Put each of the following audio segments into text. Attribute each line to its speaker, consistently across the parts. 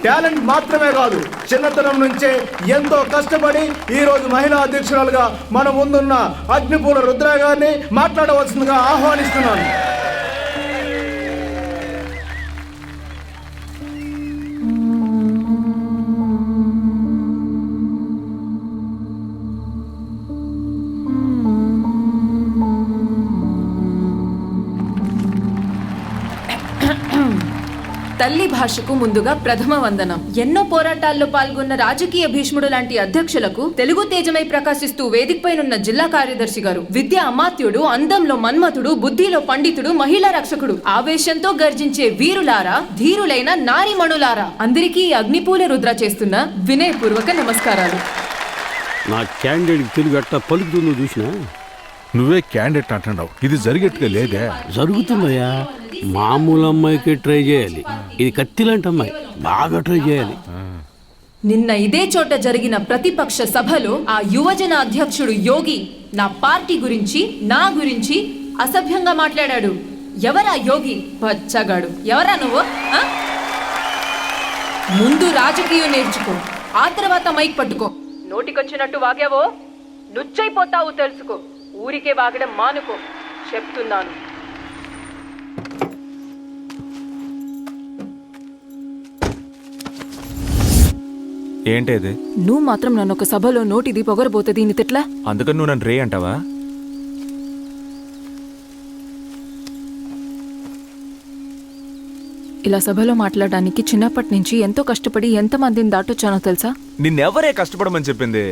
Speaker 1: Talent మాత్రమే కాదు, చిన్నతనం నుంచే ఎంతో కష్టపడి ఈ రోజు మహిళా అధ్యక్షురాలుగా మన ముందున్న అగ్నిపూల రుద్ర గారిని మాట్లాడవలసిందిగా ఆహ్వానిస్తున్నాను.
Speaker 2: తల్లి భాషకు ముందుగా ప్రథమ వందనం. ఎన్నో పోరాటాల్లో పాల్గొన్న రాజకీయ భీష్ముడు లాంటి అధ్యక్షులకు తెలుగు తేజమై ప్రకాశిస్తూ వేదికపైనున్న జిల్లా కార్యదర్శి గారు, విద్య అమాత్యుడు, అందంలో మన్మథుడు, బుద్ధిలో పండితుడు, మహిళా రక్షకుడు, ఆవేశంతో గర్జించే వీరులారా, ధీరులైన నారీమణులారా, అందరికీ అగ్నిపూల రుద్ర చేస్తున్న వినయపూర్వక నమస్కారాలు.
Speaker 3: నా క్యాండిడేట్ తెలుగు అట్లా పలుకుతుందో చూసినా?
Speaker 4: నువ్వే క్యాండిడేట్ అంటున్నావు, ఇది జరిగేట్టుగా లేదే.
Speaker 3: జరుగుతుందయ్యా, మామూలు అమ్మాయికి ట్రై చేయాలి, ఇది కత్తిలాంటి అమ్మాయి, బాగా ట్రై చేయాలి.
Speaker 2: నిన్న ఇదే చోట జరిగిన ప్రతిపక్ష సభలో ఆ యువజన అధ్యక్షుడు యోగి నా పార్టీ గురించి, నా గురించి అసభ్యంగా మాట్లాడాడు. ఎవరా యోగి? పచ్చగాడు. ఎవరా నువ్వు? ముందు రాజకీయం నేర్చుకో, ఆ తర్వాత మైక్ పట్టుకో. నోటికొచ్చినట్టు వాగావో నుచ్చైపోతావు, తెలుసుకో. ఊరికే వాగడం మానుకో, చెప్తున్నాను.
Speaker 5: ఏంటేది?
Speaker 2: నువ్వు మాత్రం నన్ను ఒక సభలో నోటిది పొగరబోతే దీన్ని తిట్లా?
Speaker 5: అందుకని నువ్వు నన్ను రే అంటావా?
Speaker 2: ఇలా సభలో మాట్లాడడానికి చిన్నప్పటి నుంచి ఎంతో కష్టపడి ఎంతమందిని దాటొచ్చానో తెలుసా?
Speaker 5: నిన్నెవరే కష్టపడమని చెప్పింది?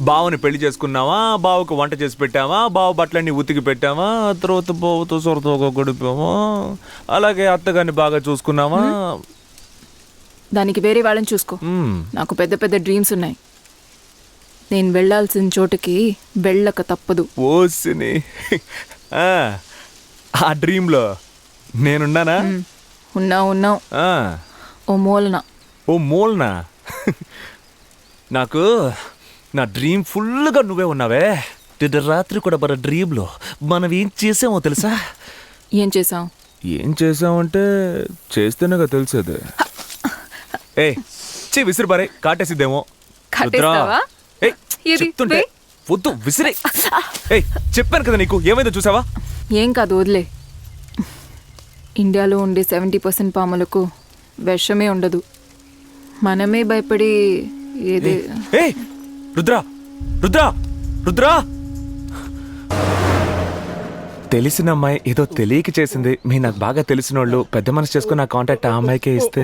Speaker 5: బావని పెళ్లి చేసుకున్నావా, బావకు వంట చేసి పెట్టావా, బావ బట్టలన్నీ ఉతికి పెట్టావా, తర్వాత బావతో సొరతో గడిపావా, అలాగే అత్తగారిని బాగా చూసుకున్నావా?
Speaker 2: దానికి వేరే వాళ్ళని చూసుకో. నాకు పెద్ద పెద్ద డ్రీమ్స్ ఉన్నాయి. నేను వెళ్లాల్సిన చోటుకి వెళ్ళక తప్పదు.
Speaker 5: ఓసిని, ఆ డ్రీమ్లో నేనున్నానా?
Speaker 2: ఉన్నావు. ఓ మూలన.
Speaker 5: నాకు నా డ్రీమ్ ఫుల్గా నువ్వే ఉన్నావే. రాత్రి కూడా మన డ్రీమ్లో మనం ఏం చేసామో తెలుసా?
Speaker 2: ఏం చేసాం?
Speaker 5: ఏం చేసామంటే చేస్తేనేగా తెలిసేది. విసిరి బారే, కాటేసిద్దేమో. చెప్తుంటే వద్దు, విసిరే. చెప్పాను కదా నీకు, ఏమైందో చూసావా?
Speaker 2: ఏం కాదు, వదిలే. ఇండియాలో ఉండే 70% పాములకు విషమే ఉండదు. మనమే భయపడి ఏదే.
Speaker 5: రుద్రా తెలిసిన అమ్మాయి ఏదో తెలియక చేసింది. మీ నాకు బాగా తెలిసిన వాళ్ళు పెద్ద మనసు చేసుకుని నా కాంటాక్ట్ ఆ అమ్మాయికే ఇస్తే.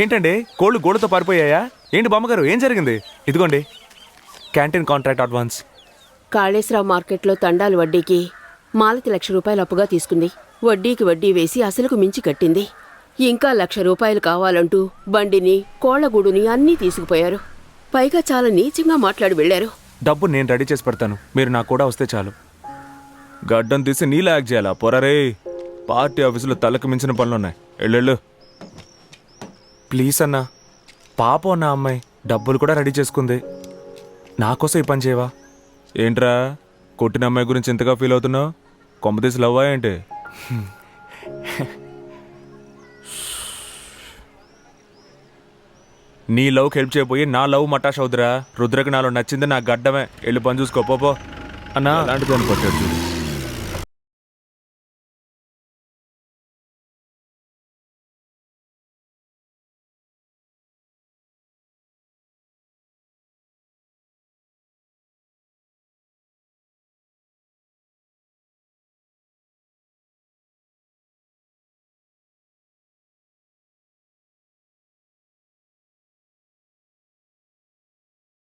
Speaker 5: ఏంటండి, కోళ్ళు గోడతో పారిపోయాయా ఏంటి? బామ్మగారు, ఏం జరిగింది? ఇదిగోండి క్యాంటీన్ కాంట్రాక్ట్ అడ్వాన్స్.
Speaker 6: కాళేశ్వరరావు మార్కెట్లో తండాలు వడ్డీకి మాలతి ₹1,00,000 అప్పుగా తీసుకుంది. వడ్డీకి వడ్డీ వేసి అసలుకు మించి కట్టింది. ఇంకా ₹1,00,000 కావాలంటూ బండిని, కోళ్లగూడుని అన్నీ తీసుకుపోయారు. పైగా చాలా నీచంగా మాట్లాడి వెళ్లారు.
Speaker 5: డబ్బు నేను రెడీ చేసి పెడతాను, మీరు నాకు కూడా వస్తే చాలు. గడ్డం తీసి నీలా యాక్ట్ చేయాలా? పొరరే, పార్టీ ఆఫీసులో తలకు మించిన పనులున్నాయి. ఎళ్ళు ప్లీజ్ అన్నా. పాపం నా అమ్మాయి డబ్బులు కూడా రెడీ చేసుకుంది. నాకోసం ఈ పని చేయవా? ఏంట్రా, కొట్టిన అమ్మాయి గురించి ఇంతగా ఫీల్ అవుతున్నావు? కొంపతీసి లవ్వా ఏంటి? నీ లవ్కి హెల్ప్ చేయబోయి నా లవ్ మటాష్ అవుతురా. రుద్రకి నాలో నచ్చింది నా గడ్డమే. వెళ్ళి పని చూసుకో పో అన్నా. అలాంటిది అని కొట్టాడు.